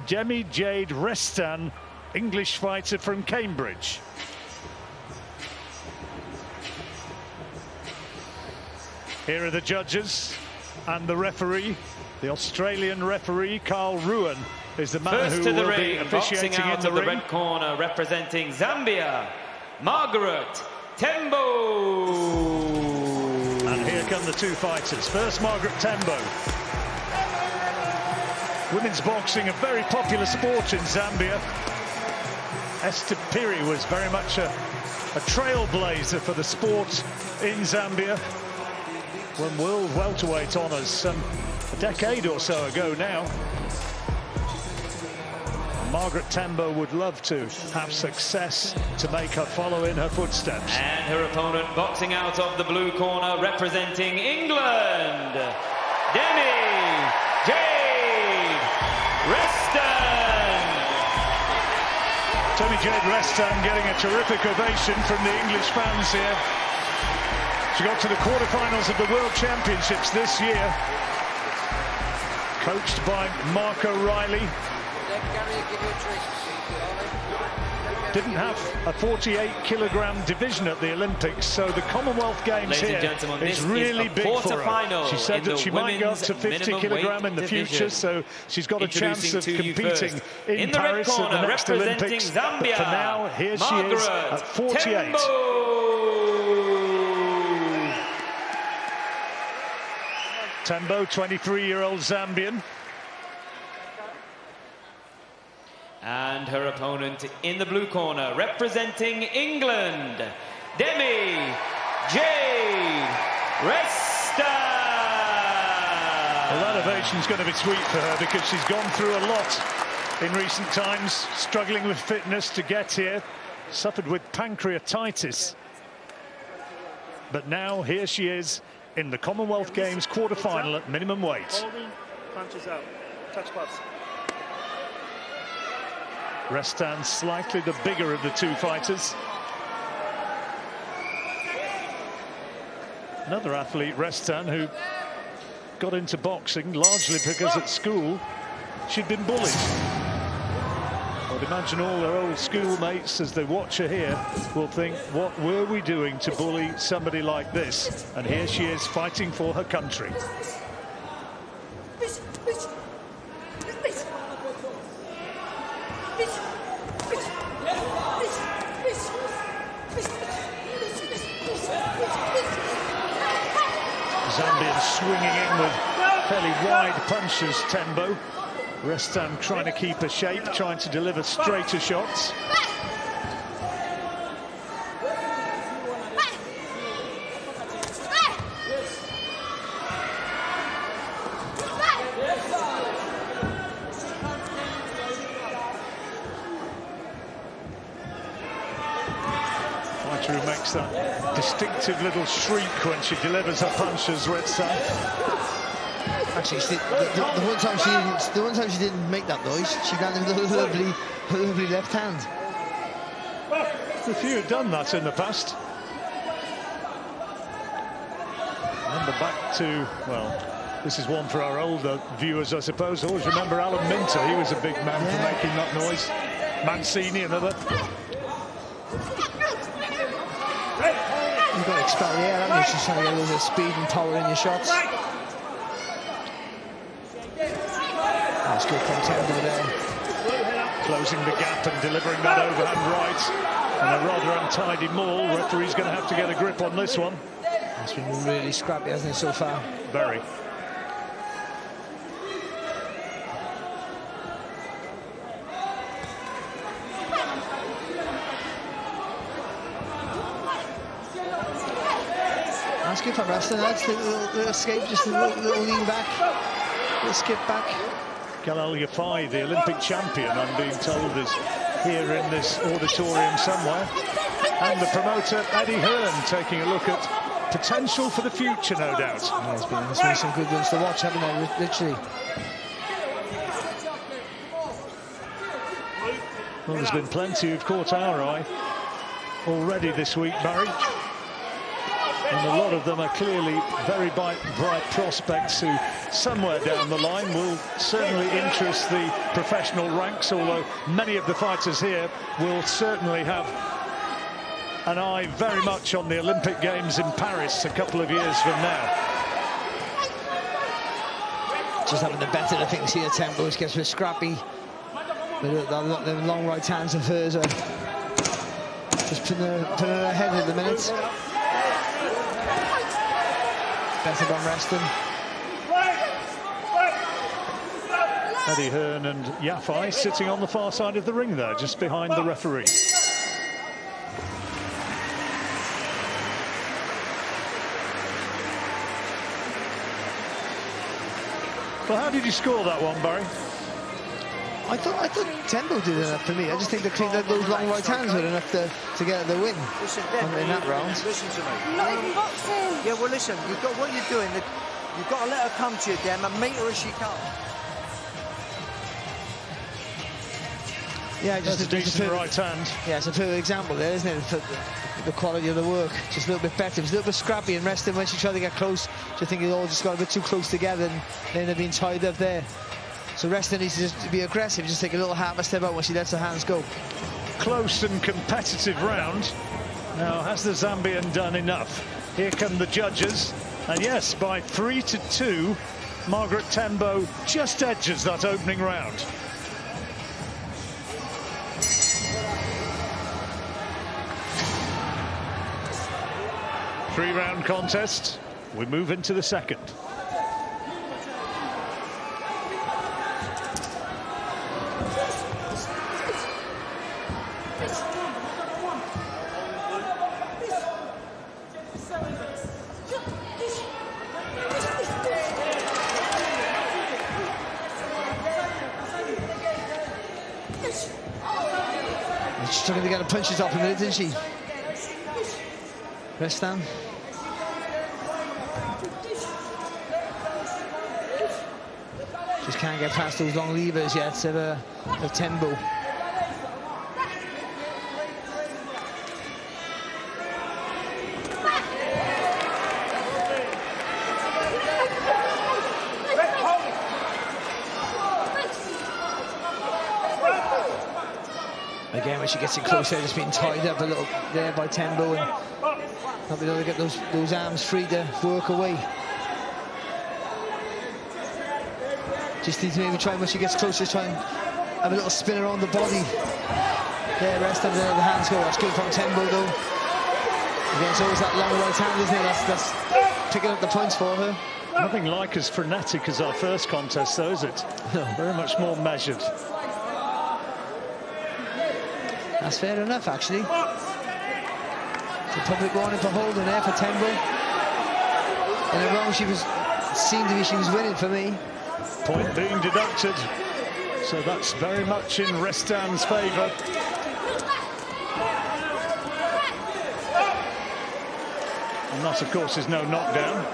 Demie-Jade Resztan, English fighter from Cambridge. Here are the judges and the referee. The Australian referee, Carl Ruan, is the man First who to the will ring, be officiating boxing out in the of the ring. red corner, representing Zambia, Magret Tembo. And here come the two fighters. First, Margret Tembo. Women's boxing, a very popular sport in Zambia. Esther Piri was very much a trailblazer for the sport in Zambia. Won world welterweight honours a decade or so ago now. Margret Tembo would love to have success to make her follow in her footsteps. And her opponent boxing out of the blue corner, representing England, Demie-Jade Resztan. Demie-Jade Resztan getting a terrific ovation from the English fans here. She got to the quarterfinals of the World Championships this year, coached by Mark O'Reilly. Didn't have a 48-kilogram division at the Olympics, so the Commonwealth Games here is really big for her. She said that she might go up to 50-kilogram in the future, so she's got a chance of competing in Paris at the next Olympics. But for now, here she is at 48. Tembo, 23-year-old Zambian. And her opponent in the blue corner, representing England, Demie-Jade Resztan. Well, that ovation's going to be sweet for her because she's gone through a lot in recent times, struggling with fitness to get here, suffered with pancreatitis. But now, here she is in the Commonwealth Games quarter-final at minimum weight. Punches out, touch pass. Resztan slightly the bigger of the two fighters. Another athlete, Resztan, who got into boxing largely because at school she'd been bullied. I'd imagine all her old schoolmates, as they watch her here, will think, what were we doing to bully somebody like this? And here she is fighting for her country. Zambian swinging in with fairly wide punches, Tembo. Resztan trying to keep her shape, trying to deliver straighter shots. Fighter who makes that distinctive little shriek when she delivers her punches, Resztan. Actually, the one time she didn't make that noise, she landed with a lovely left hand. A few have done that in the past. Remember back to, well, this is one for our older viewers, I suppose. Always remember Alan Minter. He was a big man for making that noise. Mancini, another. You've got to expel the air, haven't you? She's trying to get a little bit of speed and power in your shots. That's good from Tembo there. Closing the gap and delivering that overhand right. And a rather untidy maul. Referee's going to have to get a grip on this one. It's been really scrappy, hasn't it, so far? Very. That's good for Resztan. That's a little escape, just a little lean back, a little skip back. Galal Yafai, the Olympic champion, I'm being told, is here in this auditorium somewhere. And the promoter, Eddie Hearn, taking a look at potential for the future, no doubt. Yeah, there's been some good ones to watch, haven't there, literally. Well, there's been plenty who've caught our eye already this week, Barry. And a lot of them are clearly very bright prospects who, somewhere down the line, will certainly interest the professional ranks, although many of the fighters here will certainly have an eye very much on the Olympic Games in Paris a couple of years from now. Just having the better of things here, Tembo. Gets a bit scrappy. The long right hands of hers are just putting her ahead at the minute. Better on Resztan. Eddie Hearn and Yafai sitting on the far side of the ring there, just behind the referee. Well, how did you score that one, Barry? I thought Tembo did enough for me. I just think those long right hands were enough to get the win in that round. Listen to me. Not even boxing. Yeah, well, listen. You've got what you're doing. You've got to let her come to you, Dem, and meet her as she comes. Yeah, just a decent right hand. Yeah, it's a perfect example there, isn't it? For the quality of the work, just a little bit better. It was a little bit scrappy, and Resztan, when she tried to get close, I think it all just got a bit too close together, and then they've been tied up there. So Resztan needs to just be aggressive, just take a little half a step out when she lets her hands go. Close and competitive round. Now, has the Zambian done enough? Here come the judges, and yes, by 3-2, Margret Tembo just edges that opening round. Three-round contest. We move into the second. She's trying to get her punches off a minute, didn't she? Resztan. Just can't get past those long levers yet of Tembo. Again, when she gets in closer, just being tied up a little there by Tembo and not being able to get those arms free to work away. Just needs to maybe try when she gets closer, try and have a little spin around the body. There, Resztan there, the hands go. That's good from Tembo though. Again, it's always that long right hand, isn't it? That's picking up the points for her. Nothing like as frenetic as our first contest, though, is it? No. Very much more measured. That's fair enough, actually. The public warning for holding there for Tembo. In a round she was winning for me. Point being deducted, so that's very much in Resztan's favour. And that, of course, is no knockdown.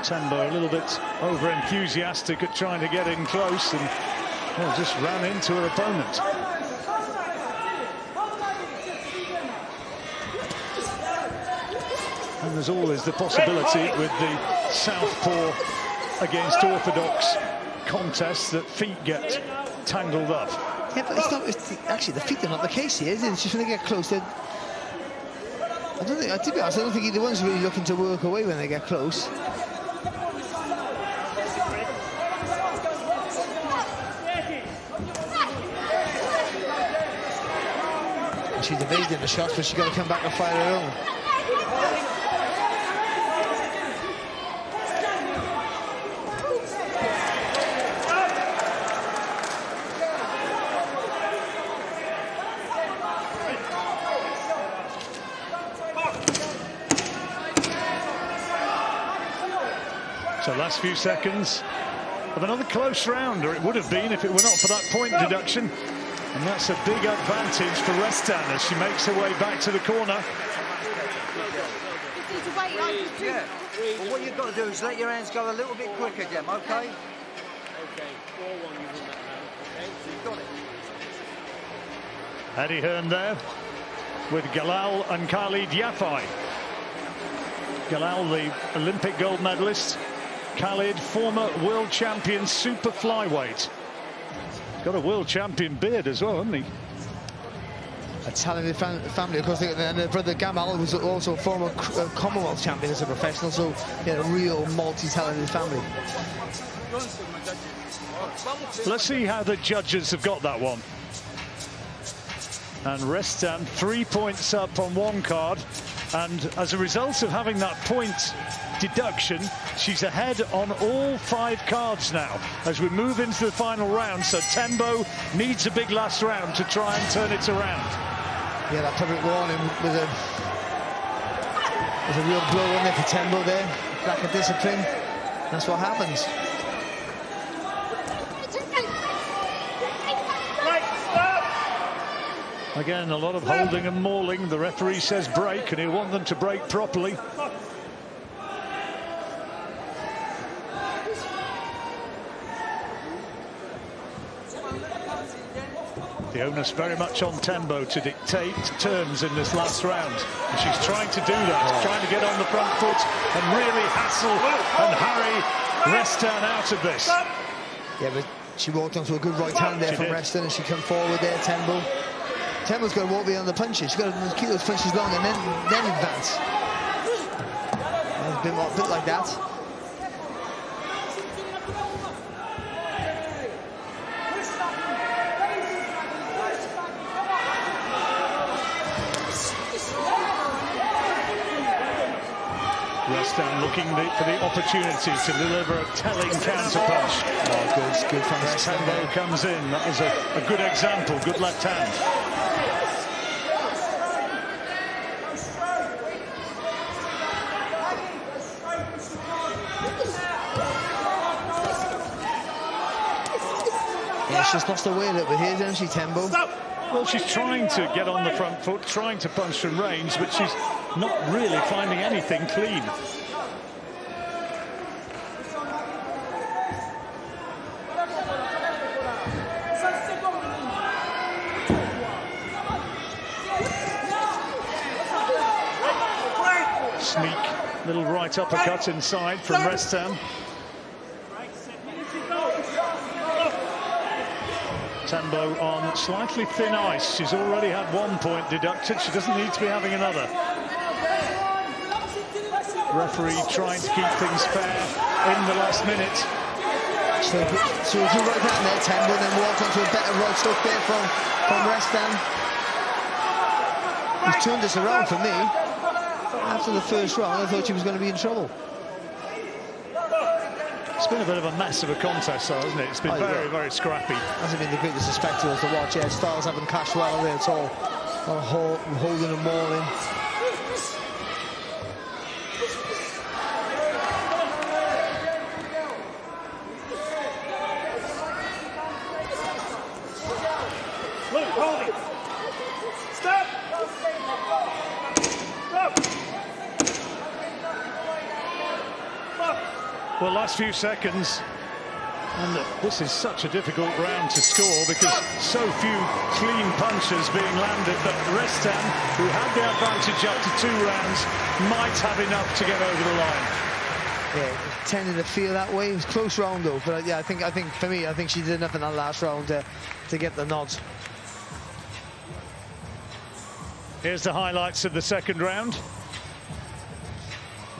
Tembo a little bit over-enthusiastic at trying to get in close and just ran into her opponent. And there's always the possibility with the southpaw against orthodox contests that feet get tangled up. Yeah, but it's not. Actually, the feet are not the case here, is it? It's just when they get close. To be honest, I don't think either one's really looking to work away when they get close. She's evading the shots, but she's got to come back and fire her own. So last few seconds of another close round, or it would have been if it were not for that point deduction. And that's a big advantage for Resztan as she makes her way back to the corner. Yeah. Well, what you've got to do is let your hands go a little bit quicker, Dem, OK? OK, 4-1 you win that round, OK? So you've got it. Eddie Hearn there. with Galal and Khalid Yafai. Galal, the Olympic gold medalist. Khalid, former world champion super flyweight. Got a world champion beard as well, hasn't he? A talented family, of course. And their brother Gamal was also a former Commonwealth champion as a professional, so he had a real multi-talented family. Let's see how the judges have got that one. And Resztan 3 points up on one card, and as a result of having that point deduction, she's ahead on all 5 cards now as we move into the final round. So Tembo needs a big last round to try and turn it around. Yeah, that public warning was a real blow in there for Tembo there. Lack of discipline. That's what happens. Again, a lot of holding and mauling. The referee says break, and he'll want them to break properly. The onus very much on Tembo to dictate terms in this last round. And she's trying to do that, trying to get on the front foot and really hassle and harry Resztan out of this. Yeah, but she walked onto a good right hand there from Resztan, and she come forward there, Tembo. Tembo's got to walk behind the punches. She's got to keep those punches long and then advance. A bit like that. Resztan looking for the opportunity to deliver a telling counter-punch. Oh, good from Resztan. Tembo comes in. That was a good example, good left hand. Yeah, she's lost her way a little bit here, doesn't she, Tembo? Well, she's trying to get on the front foot, trying to punch from range, but she's not really finding anything clean. Sneak, little right uppercut inside from Resztan. Tembo on slightly thin ice. She's already had 1 point deducted. She doesn't need to be having another. Referee trying to keep things fair in the last minute. So we'll do right down there, Tembo, and then walk onto a better right hook there from Resztan. He's turned this around for me. After the first round, I thought she was going to be in trouble. It's been a bit of a mess of a contest, though, hasn't it? It's been very scrappy. Hasn't been the greatest of spectacles to watch. Yeah, styles haven't clashed well there at all. Holding and mauling. Luke, hold it. Stop. Well, last few seconds, and this is such a difficult round to score because so few clean punches being landed, but Resztan, who had the advantage after 2 rounds, might have enough to get over the line. Yeah, it tended to feel that way. It was a close round though, but yeah, I think for me, I think she did enough in that last round to get the nod. Here's the highlights of the second round.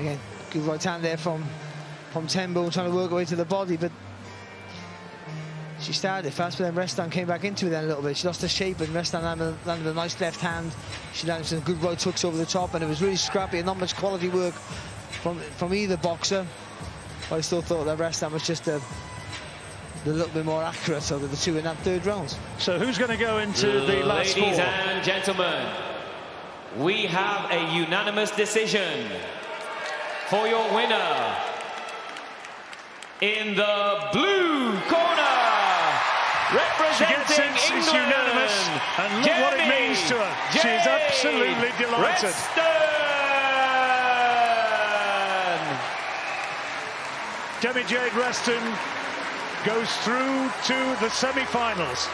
Again, good right hand there from Tembo, trying to work her way to the body, but she started fast, but then Resztan came back into it then a little bit. She lost her shape, and Resztan landed a nice left hand. She landed some good right hooks over the top, and it was really scrappy and not much quality work from either boxer. But I still thought that Resztan was just a little bit more accurate over the two in that third round. So who's going to go into the last 4? Ladies and gentlemen, we have a unanimous decision for your winner. In the blue corner, representing England, it's unanimous, and look what it means to her. She is absolutely delighted. Demie-Jade Resztan goes through to the semi-finals.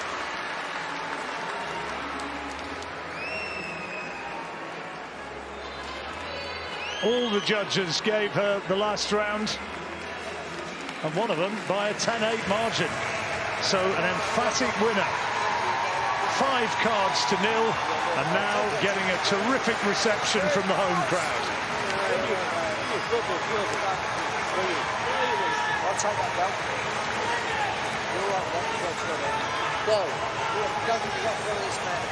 All the judges gave her the last round, and one of them by a 10-8 margin. So an emphatic winner. 5 cards to 0, and now getting a terrific reception from the home crowd. I'll take that belt. You're right, go. Go to the left of this man.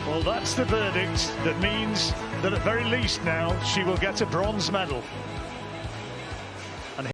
Well, that's the verdict. That means that at very least now she will get a bronze medal.